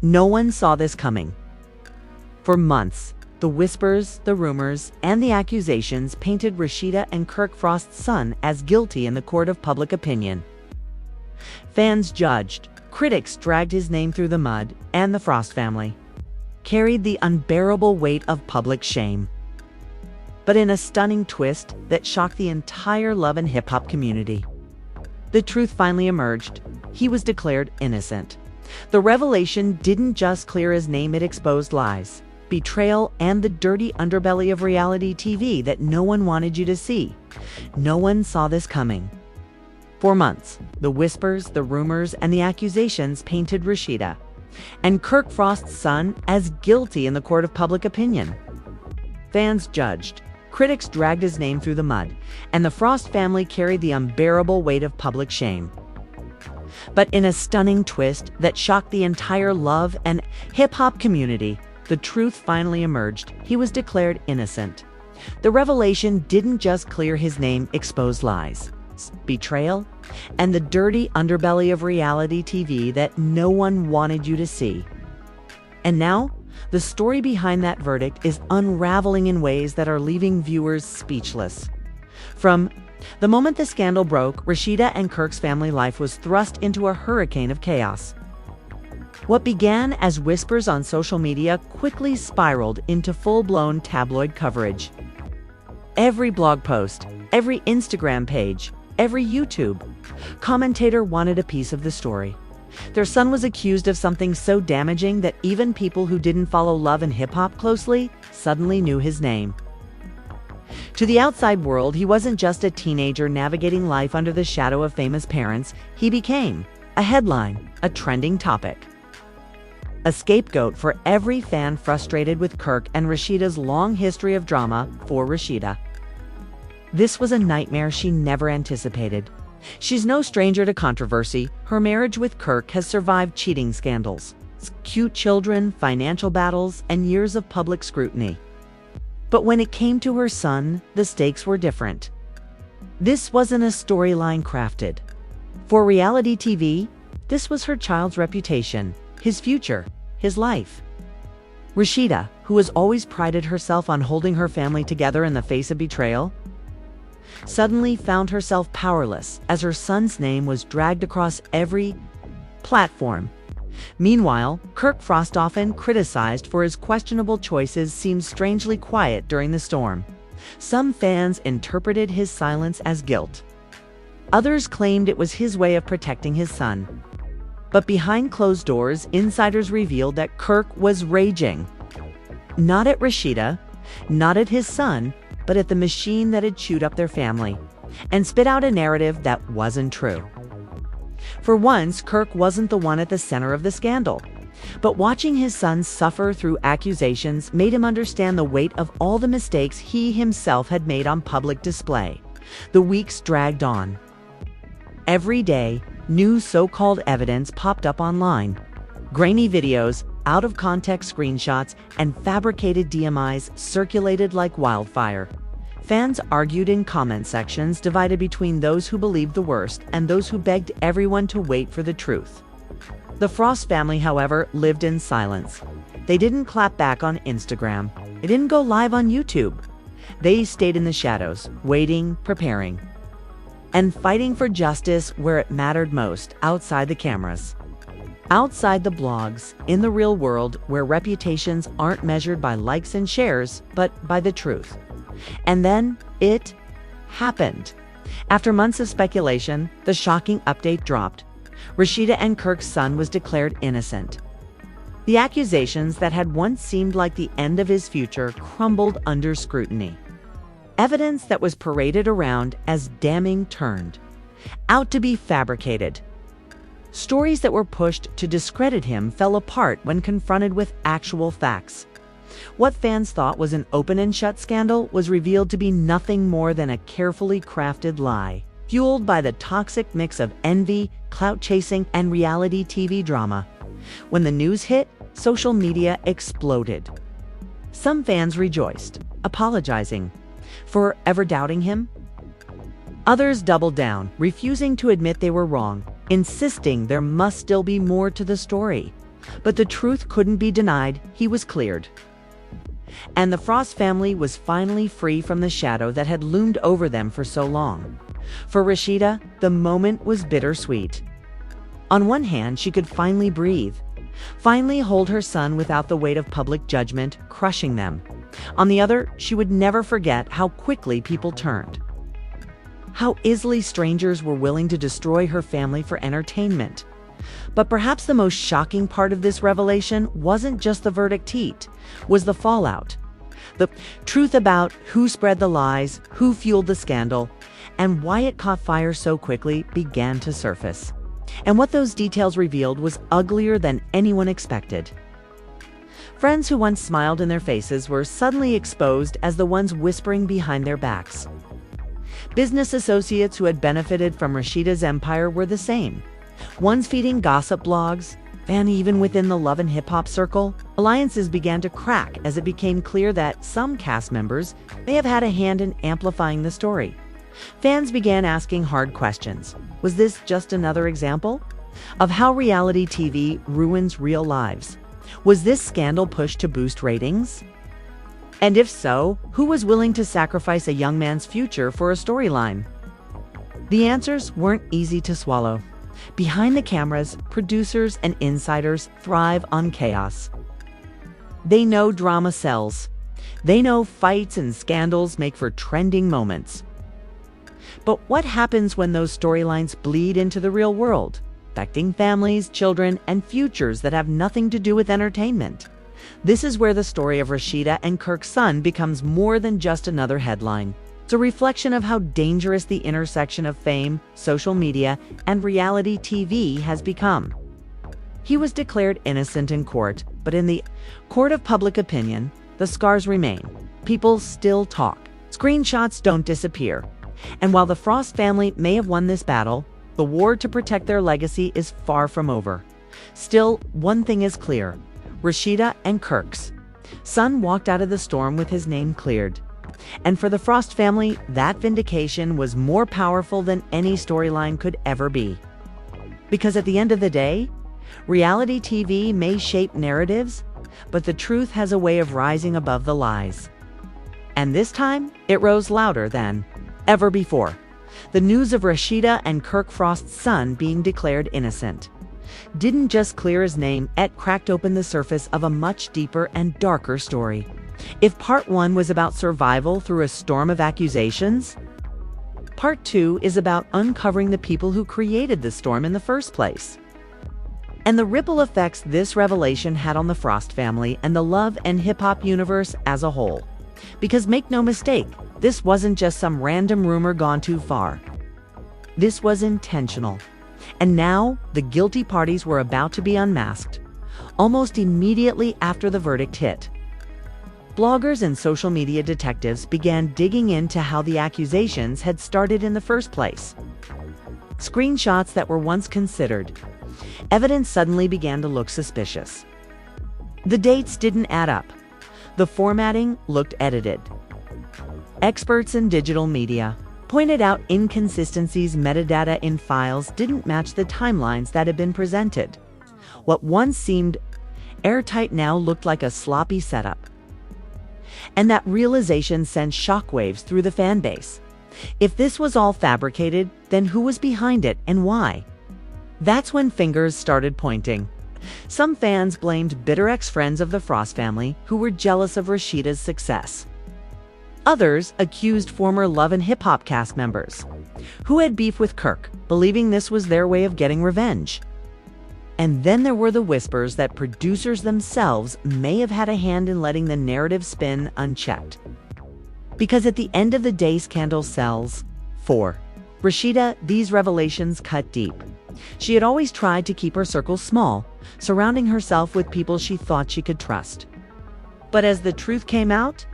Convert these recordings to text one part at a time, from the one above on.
No one saw this coming. For months, the whispers, the rumors, and the accusations painted Rashida and Kirk Frost's son as guilty in the court of public opinion. Fans judged, critics dragged his name through the mud, and the Frost family carried the unbearable weight of public shame. But in a stunning twist that shocked the entire love and hip-hop community, the truth finally emerged. He was declared innocent. The revelation didn't just clear his name, it exposed lies, betrayal, and the dirty underbelly of reality TV that no one wanted you to see. No one saw this coming. For months, the whispers, the rumors, and the accusations painted Rashida and Kirk Frost's son as guilty in the court of public opinion. Fans judged, critics dragged his name through the mud, and the Frost family carried the unbearable weight of public shame. But in a stunning twist that shocked the entire love and hip-hop community, the truth finally emerged. He was declared innocent. The revelation didn't just clear his name, exposed lies, betrayal, and the dirty underbelly of reality TV that no one wanted you to see. And now, the story behind that verdict is unraveling in ways that are leaving viewers speechless. From the moment the scandal broke, Rashida and Kirk's family life was thrust into a hurricane of chaos. What began as whispers on social media quickly spiraled into full-blown tabloid coverage. Every blog post, every Instagram page, every YouTube commentator wanted a piece of the story. Their son was accused of something so damaging that even people who didn't follow love and hip-hop closely suddenly knew his name. To the outside world, he wasn't just a teenager navigating life under the shadow of famous parents. He became a headline, a trending topic, a scapegoat for every fan frustrated with Kirk and Rashida's long history of drama. For Rashida, this was a nightmare she never anticipated. She's no stranger to controversy. Her marriage with Kirk has survived cheating scandals, cute children, financial battles, and years of public scrutiny. But when it came to her son, the stakes were different. This wasn't a storyline crafted for reality TV. This was her child's reputation, his future, his life. Rashida, who has always prided herself on holding her family together in the face of betrayal, suddenly found herself powerless as her son's name was dragged across every platform. Meanwhile, Kirk Frost, often criticized for his questionable choices, seemed strangely quiet during the storm. Some fans interpreted his silence as guilt. Others claimed it was his way of protecting his son. But behind closed doors, insiders revealed that Kirk was raging. Not at Rashida, not at his son, but at the machine that had chewed up their family and spit out a narrative that wasn't true. For once, Kirk wasn't the one at the center of the scandal, but watching his son suffer through accusations made him understand the weight of all the mistakes he himself had made on public display. The weeks dragged on. Every day, new so-called evidence popped up online. Grainy videos, out-of-context screenshots, and fabricated DMIs circulated like wildfire. Fans argued in comment sections, divided between those who believed the worst and those who begged everyone to wait for the truth. The Frost family, however, lived in silence. They didn't clap back on Instagram. They didn't go live on YouTube. They stayed in the shadows, waiting, preparing, and fighting for justice where it mattered most, outside the cameras. Outside the blogs, in the real world, where reputations aren't measured by likes and shares, but by the truth. And then it happened. After months of speculation, the shocking update dropped. Rashida and Kirk's son was declared innocent. The accusations that had once seemed like the end of his future crumbled under scrutiny. Evidence that was paraded around as damning turned out to be fabricated. Stories that were pushed to discredit him fell apart when confronted with actual facts. What fans thought was an open and shut scandal was revealed to be nothing more than a carefully crafted lie, fueled by the toxic mix of envy, clout chasing, and reality TV drama. When the news hit, social media exploded. Some fans rejoiced, apologizing for ever doubting him. Others doubled down, refusing to admit they were wrong, insisting there must still be more to the story. But the truth couldn't be denied. He was cleared. And the Frost family was finally free from the shadow that had loomed over them for so long. For Rashida, the moment was bittersweet. On one hand, she could finally breathe, finally hold her son without the weight of public judgment crushing them. On the other, she would never forget how quickly people turned, how easily strangers were willing to destroy her family for entertainment. But perhaps the most shocking part of this revelation wasn't just the verdict was the fallout. The truth about who spread the lies, who fueled the scandal, and why it caught fire so quickly began to surface. And what those details revealed was uglier than anyone expected. Friends who once smiled in their faces were suddenly exposed as the ones whispering behind their backs. Business associates who had benefited from Rashida's empire were the same. Ones feeding gossip blogs, and even within the love and hip-hop circle, alliances began to crack as it became clear that some cast members may have had a hand in amplifying the story. Fans began asking hard questions. Was this just another example of how reality TV ruins real lives? Was this scandal pushed to boost ratings? And if so, who was willing to sacrifice a young man's future for a storyline? The answers weren't easy to swallow. Behind the cameras, producers and insiders thrive on chaos. They know drama sells. They know fights and scandals make for trending moments. But what happens when those storylines bleed into the real world, affecting families, children, and futures that have nothing to do with entertainment? This is where the story of Rashida and Kirk's son becomes more than just another headline. It's a reflection of how dangerous the intersection of fame, social media, and reality TV has become. He was declared innocent in court, but in the court of public opinion, the scars remain. People still talk. Screenshots don't disappear. And while the Frost family may have won this battle, the war to protect their legacy is far from over. Still, one thing is clear. Rashida and Kirk's son walked out of the storm with his name cleared. And for the Frost family, that vindication was more powerful than any storyline could ever be. Because at the end of the day, reality TV may shape narratives, but the truth has a way of rising above the lies. And this time, it rose louder than ever before. The news of Rashida and Kirk Frost's son being declared innocent didn't just clear his name, it cracked open the surface of a much deeper and darker story. If part 1 was about survival through a storm of accusations, part 2 is about uncovering the people who created the storm in the first place. And the ripple effects this revelation had on the Frost family and the love and hip-hop universe as a whole. Because make no mistake, this wasn't just some random rumor gone too far. This was intentional. And now, the guilty parties were about to be unmasked, almost immediately after the verdict hit. Bloggers and social media detectives began digging into how the accusations had started in the first place. Screenshots that were once considered evidence suddenly began to look suspicious. The dates didn't add up. The formatting looked edited. Experts in digital media pointed out inconsistencies. Metadata in files didn't match the timelines that had been presented. What once seemed airtight now looked like a sloppy setup. And that realization sent shockwaves through the fan base. If this was all fabricated, then who was behind it and why? That's when fingers started pointing. Some fans blamed bitter ex-friends of the Frost family who were jealous of Rashida's success. Others accused former Love and Hip Hop cast members who had beef with Kirk, believing this was their way of getting revenge. And then there were the whispers that producers themselves may have had a hand in letting the narrative spin unchecked. Because at the end of the day, scandal sells. For Rashida, these revelations cut deep. She had always tried to keep her circle small, surrounding herself with people she thought she could trust. But as the truth came out,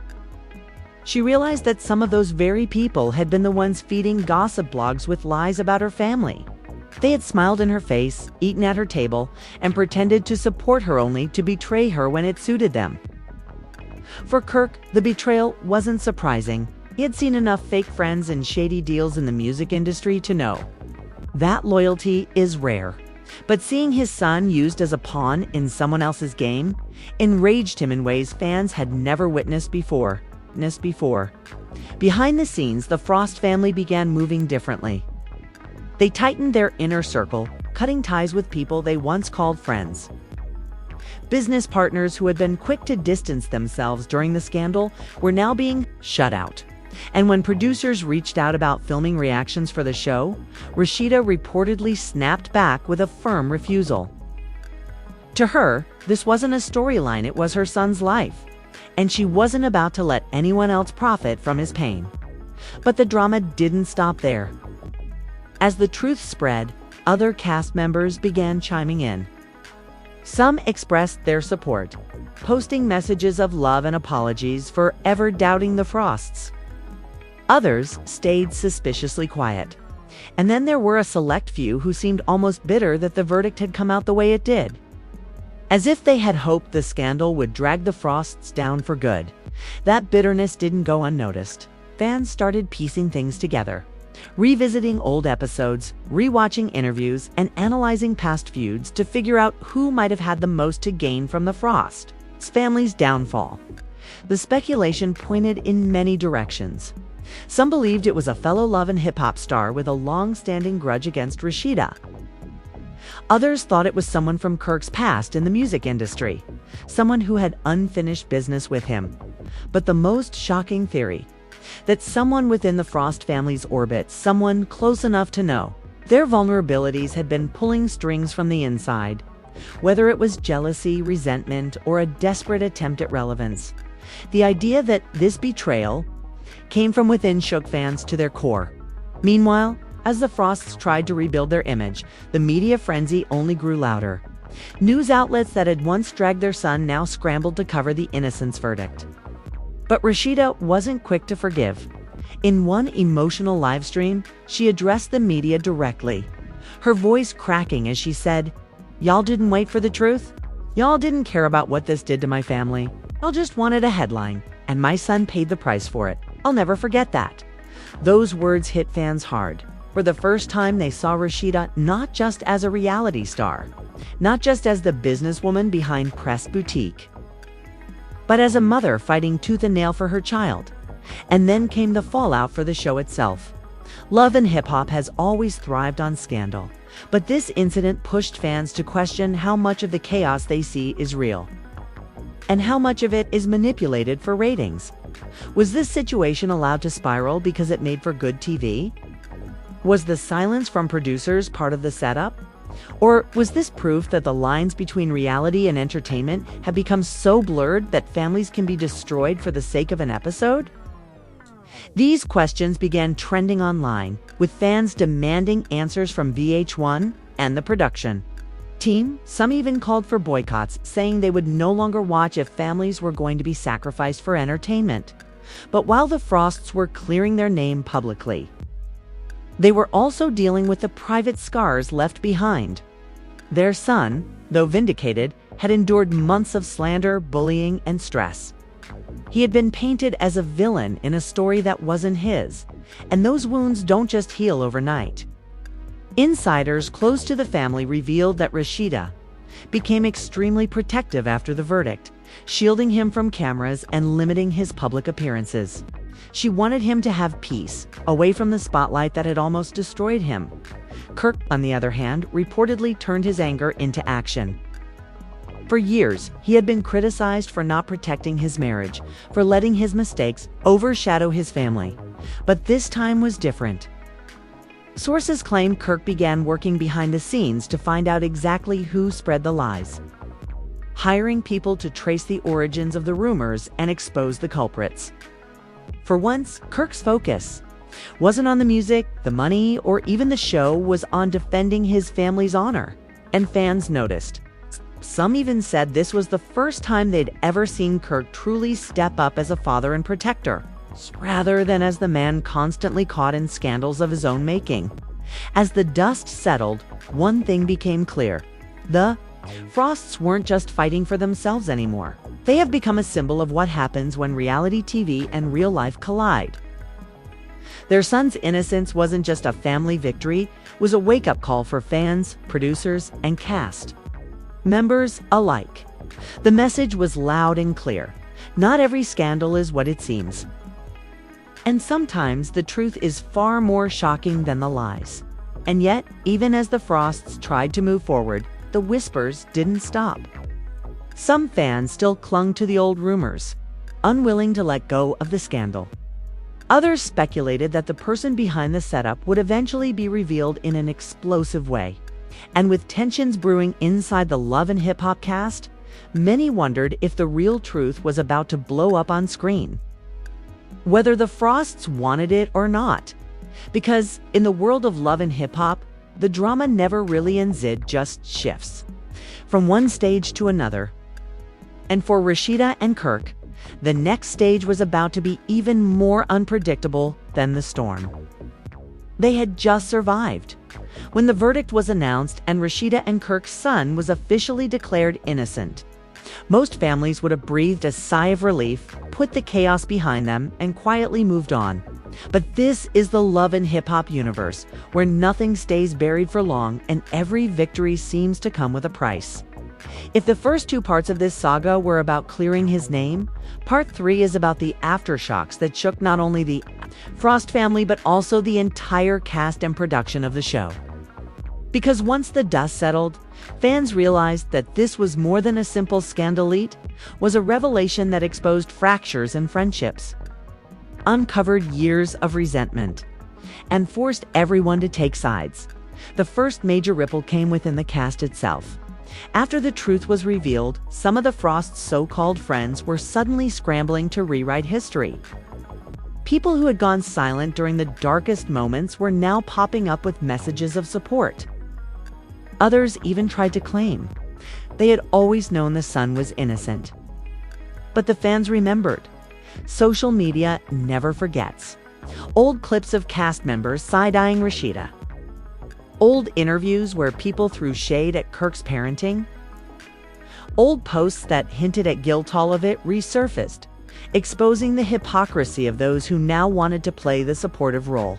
she realized that some of those very people had been the ones feeding gossip blogs with lies about her family. They had smiled in her face, eaten at her table, and pretended to support her only to betray her when it suited them. For Kirk, the betrayal wasn't surprising. He had seen enough fake friends and shady deals in the music industry to know that loyalty is rare. But seeing his son used as a pawn in someone else's game enraged him in ways fans had never witnessed before. Behind the scenes, the Frost family began moving differently. They tightened their inner circle, cutting ties with people they once called friends. Business partners who had been quick to distance themselves during the scandal were now being shut out. And when producers reached out about filming reactions for the show, Rashida reportedly snapped back with a firm refusal. To her, this wasn't a storyline, it was her son's life, and she wasn't about to let anyone else profit from his pain. But the drama didn't stop there. As the truth spread, other cast members began chiming in. Some expressed their support, posting messages of love and apologies for ever doubting the Frosts. Others stayed suspiciously quiet. And then there were a select few who seemed almost bitter that the verdict had come out the way it did. As if they had hoped the scandal would drag the Frosts down for good. That bitterness didn't go unnoticed. Fans started piecing things together, revisiting old episodes, rewatching interviews, and analyzing past feuds to figure out who might have had the most to gain from the Frosts' family's downfall. The speculation pointed in many directions. Some believed it was a fellow love and hip-hop star with a long-standing grudge against Rashida. Others thought it was someone from Kirk's past in the music industry, someone who had unfinished business with him. But the most shocking theory, that someone within the Frost family's orbit, someone close enough to know their vulnerabilities, had been pulling strings from the inside. Whether it was jealousy, resentment, or a desperate attempt at relevance, the idea that this betrayal came from within shook fans to their core. Meanwhile, as the Frosts tried to rebuild their image, the media frenzy only grew louder. News outlets that had once dragged their son now scrambled to cover the innocence verdict. But Rashida wasn't quick to forgive. In one emotional live stream, she addressed the media directly, her voice cracking as she said, "Y'all didn't wait for the truth? Y'all didn't care about what this did to my family. Y'all just wanted a headline, and my son paid the price for it. I'll never forget that." Those words hit fans hard. For the first time, they saw Rashida not just as a reality star, not just as the businesswoman behind Press Boutique, but as a mother fighting tooth and nail for her child. And then came the fallout for the show itself. Love and hip-hop has always thrived on scandal, but this incident pushed fans to question how much of the chaos they see is real, and how much of it is manipulated for ratings. Was this situation allowed to spiral because it made for good TV? Was the silence from producers part of the setup? Or was this proof that the lines between reality and entertainment have become so blurred that families can be destroyed for the sake of an episode? These questions began trending online, with fans demanding answers from VH1 and the production team. Some even called for boycotts, saying they would no longer watch if families were going to be sacrificed for entertainment. But while the Frosts were clearing their name publicly, they were also dealing with the private scars left behind. Their son, though vindicated, had endured months of slander, bullying, and stress. He had been painted as a villain in a story that wasn't his, and those wounds don't just heal overnight. Insiders close to the family revealed that Rashida became extremely protective after the verdict, shielding him from cameras and limiting his public appearances. She wanted him to have peace, away from the spotlight that had almost destroyed him. Kirk, on the other hand, reportedly turned his anger into action. For years, he had been criticized for not protecting his marriage, for letting his mistakes overshadow his family. But this time was different. Sources claim Kirk began working behind the scenes to find out exactly who spread the lies, hiring people to trace the origins of the rumors and expose the culprits. For once, Kirk's focus wasn't on the music, the money, or even the show, was on defending his family's honor. And fans noticed. Some even said this was the first time they'd ever seen Kirk truly step up as a father and protector, rather than as the man constantly caught in scandals of his own making. As the dust settled, one thing became clear. The Frosts weren't just fighting for themselves anymore. They have become a symbol of what happens when reality TV and real life collide. Their son's innocence wasn't just a family victory, it was a wake-up call for fans, producers, and cast members alike. The message was loud and clear. Not every scandal is what it seems. And sometimes the truth is far more shocking than the lies. And yet, even as the Frosts tried to move forward, the whispers didn't stop. Some fans still clung to the old rumors, unwilling to let go of the scandal. Others speculated that the person behind the setup would eventually be revealed in an explosive way. And with tensions brewing inside the Love and Hip Hop cast, many wondered if the real truth was about to blow up on screen. Whether the Frosts wanted it or not. Because in the world of Love and Hip Hop, the drama never really ends, it just shifts from one stage to another. And for Rashida and Kirk, the next stage was about to be even more unpredictable than the storm. They had just survived. When the verdict was announced and Rashida and Kirk's son was officially declared innocent, most families would have breathed a sigh of relief, put the chaos behind them, and quietly moved on. But this is the Love and Hip Hop universe, where nothing stays buried for long and every victory seems to come with a price. If the first two parts of this saga were about clearing his name, part 3 is about the aftershocks that shook not only the Frost family but also the entire cast and production of the show. Because once the dust settled, fans realized that this was more than a simple scandalette, was a revelation that exposed fractures in friendships, uncovered years of resentment, and forced everyone to take sides. The first major ripple came within the cast itself. After the truth was revealed, some of the Frost's so-called friends were suddenly scrambling to rewrite history. People who had gone silent during the darkest moments were now popping up with messages of support. Others even tried to claim they had always known the son was innocent. But the fans remembered. Social media never forgets. Old clips of cast members side-eyeing Rashida. Old interviews where people threw shade at Kirk's parenting. Old posts that hinted at guilt, all of it resurfaced, exposing the hypocrisy of those who now wanted to play the supportive role.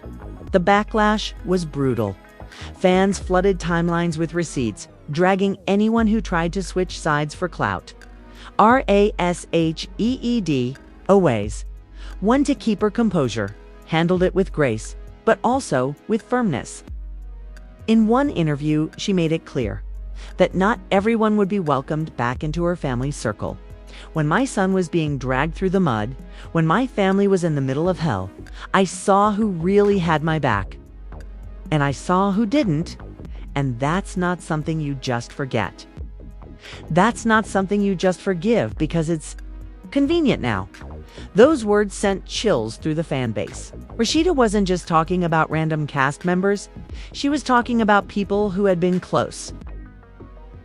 The backlash was brutal. Fans flooded timelines with receipts, dragging anyone who tried to switch sides for clout. Rasheed always. One to keep her composure, handled it with grace, but also with firmness. In one interview, she made it clear that not everyone would be welcomed back into her family's circle. When my son was being dragged through the mud, when my family was in the middle of hell, I saw who really had my back. And I saw who didn't, and that's not something you just forget. That's not something you just forgive because it's convenient now. Those words sent chills through the fan base. Rashida wasn't just talking about random cast members. She was talking about people who had been close.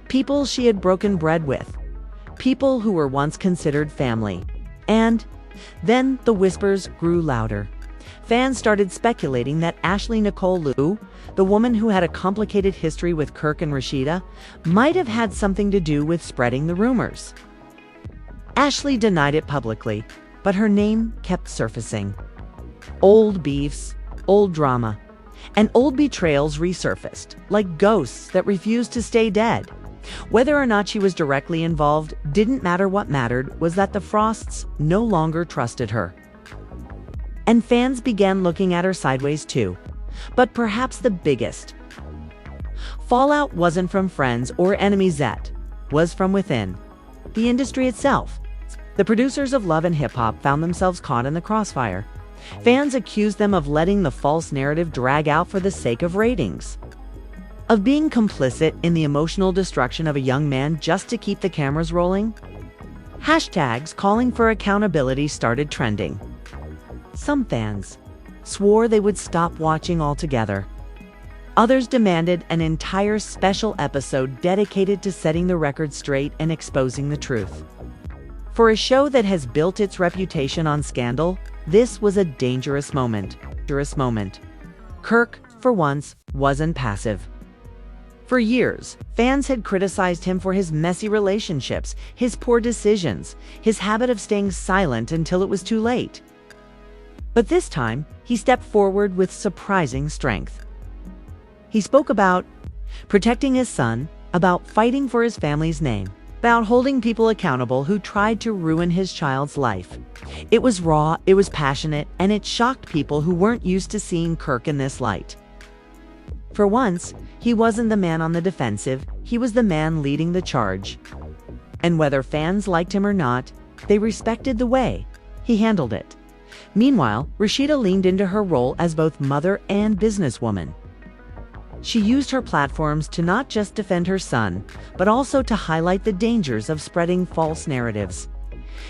People she had broken bread with. People who were once considered family. And then the whispers grew louder. Fans started speculating that Ashley Nicole Liu, the woman who had a complicated history with Kirk and Rashida, might have had something to do with spreading the rumors. Ashley denied it publicly, but her name kept surfacing. Old beefs, old drama, and old betrayals resurfaced, like ghosts that refused to stay dead. Whether or not she was directly involved didn't matter. What mattered was that the Frosts no longer trusted her. And fans began looking at her sideways too. But perhaps the biggest fallout wasn't from friends or enemies, that was from within the industry itself. The producers of Love and Hip Hop found themselves caught in the crossfire. Fans accused them of letting the false narrative drag out for the sake of ratings, of being complicit in the emotional destruction of a young man just to keep the cameras rolling. Hashtags calling for accountability started trending. Some fans swore they would stop watching altogether. Others demanded an entire special episode dedicated to setting the record straight and exposing the truth. For a show that has built its reputation on scandal, this was a dangerous moment. Kirk, for once, wasn't passive. For years, fans had criticized him for his messy relationships, his poor decisions, his habit of staying silent until it was too late. But this time, he stepped forward with surprising strength. He spoke about protecting his son, about fighting for his family's name, about holding people accountable who tried to ruin his child's life. It was raw, it was passionate, and it shocked people who weren't used to seeing Kirk in this light. For once, he wasn't the man on the defensive, he was the man leading the charge. And whether fans liked him or not, they respected the way he handled it. Meanwhile, Rashida leaned into her role as both mother and businesswoman. She used her platforms to not just defend her son, but also to highlight the dangers of spreading false narratives.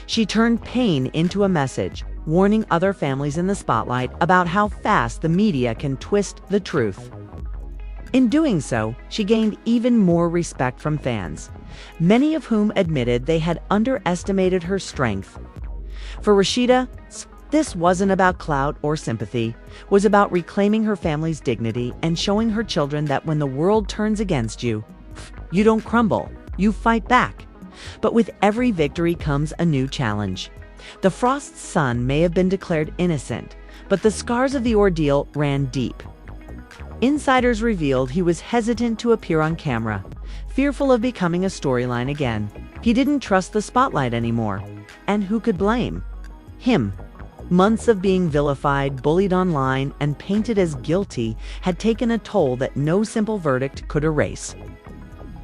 She turned pain into a message, warning other families in the spotlight about how fast the media can twist the truth. In doing so, she gained even more respect from fans, many of whom admitted they had underestimated her strength. For Rashida, this wasn't about clout or sympathy, it was about reclaiming her family's dignity and showing her children that when the world turns against you, you don't crumble, you fight back. But with every victory comes a new challenge. The Frost's son may have been declared innocent, but the scars of the ordeal ran deep. Insiders revealed he was hesitant to appear on camera, fearful of becoming a storyline again. He didn't trust the spotlight anymore. And who could blame? Him. Months of being vilified, bullied online, and painted as guilty had taken a toll that no simple verdict could erase.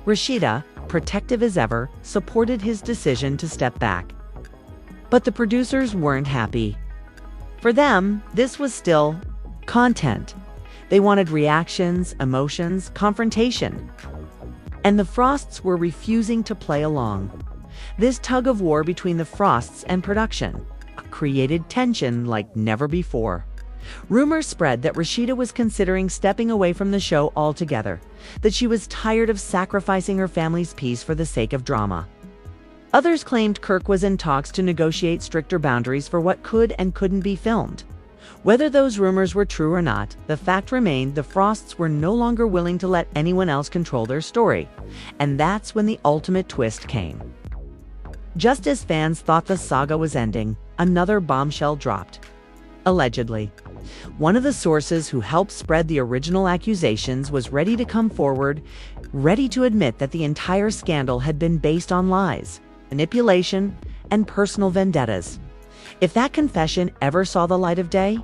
Rashida, protective as ever, supported his decision to step back. But the producers weren't happy. For them, this was still content. They wanted reactions, emotions, confrontation. And the Frosts were refusing to play along. This tug of war between the Frosts and production created tension like never before. Rumors spread that Rashida was considering stepping away from the show altogether, that she was tired of sacrificing her family's peace for the sake of drama. Others claimed Kirk was in talks to negotiate stricter boundaries for what could and couldn't be filmed. Whether those rumors were true or not, the fact remained the Frosts were no longer willing to let anyone else control their story. And that's when the ultimate twist came. Just as fans thought the saga was ending, another bombshell dropped. Allegedly. One of the sources who helped spread the original accusations was ready to come forward, ready to admit that the entire scandal had been based on lies, manipulation, and personal vendettas. If that confession ever saw the light of day,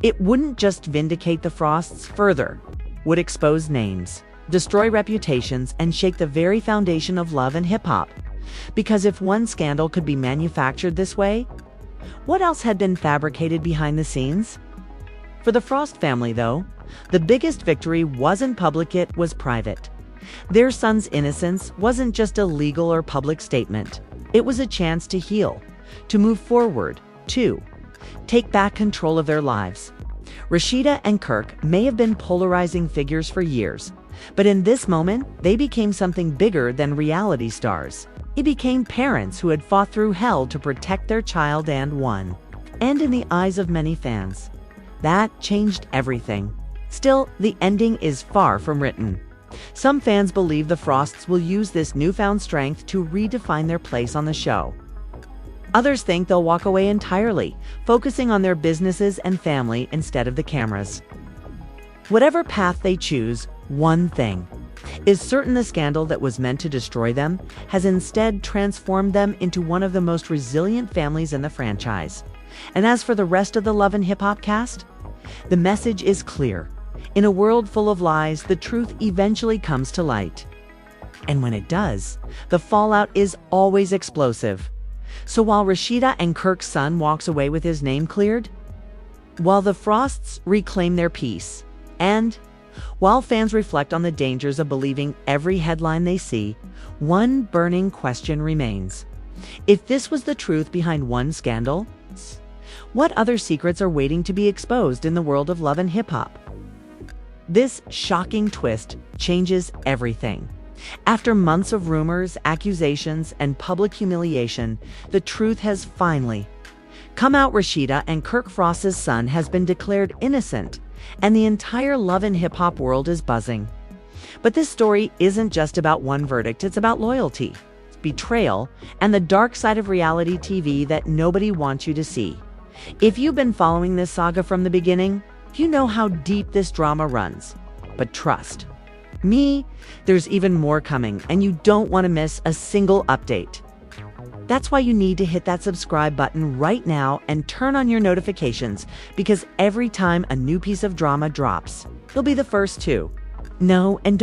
it wouldn't just vindicate the Frosts further, would expose names, destroy reputations, and shake the very foundation of love and hip-hop. Because if one scandal could be manufactured this way, what else had been fabricated behind the scenes? For the Frost family, though, the biggest victory wasn't public, it was private. Their son's innocence wasn't just a legal or public statement. It was a chance to heal, to move forward, to take back control of their lives. Rashida and Kirk may have been polarizing figures for years, but in this moment, they became something bigger than reality stars. They became parents who had fought through hell to protect their child and won. And in the eyes of many fans, that changed everything. Still, the ending is far from written. Some fans believe the Frosts will use this newfound strength to redefine their place on the show. Others think they'll walk away entirely, focusing on their businesses and family instead of the cameras. Whatever path they choose, one thing is certain: the scandal that was meant to destroy them has instead transformed them into one of the most resilient families in the franchise. And as for the rest of the Love and Hip Hop cast, the message is clear. In a world full of lies, the truth eventually comes to light. And when it does, the fallout is always explosive. So while Rashida and Kirk's son walks away with his name cleared, while the Frosts reclaim their peace, and while fans reflect on the dangers of believing every headline they see, one burning question remains. If this was the truth behind one scandal, what other secrets are waiting to be exposed in the world of love and hip-hop? This shocking twist changes everything. After months of rumors, accusations, and public humiliation, the truth has finally come out. Rashida and Kirk Frost's son has been declared innocent, and the entire love and hip-hop world is buzzing. But this story isn't just about one verdict, it's about loyalty, betrayal, and the dark side of reality TV that nobody wants you to see. If you've been following this saga from the beginning, you know how deep this drama runs. But trust me, there's even more coming, and you don't want to miss a single update. That's why you need to hit that subscribe button right now and turn on your notifications, because every time a new piece of drama drops, you'll be the first to know and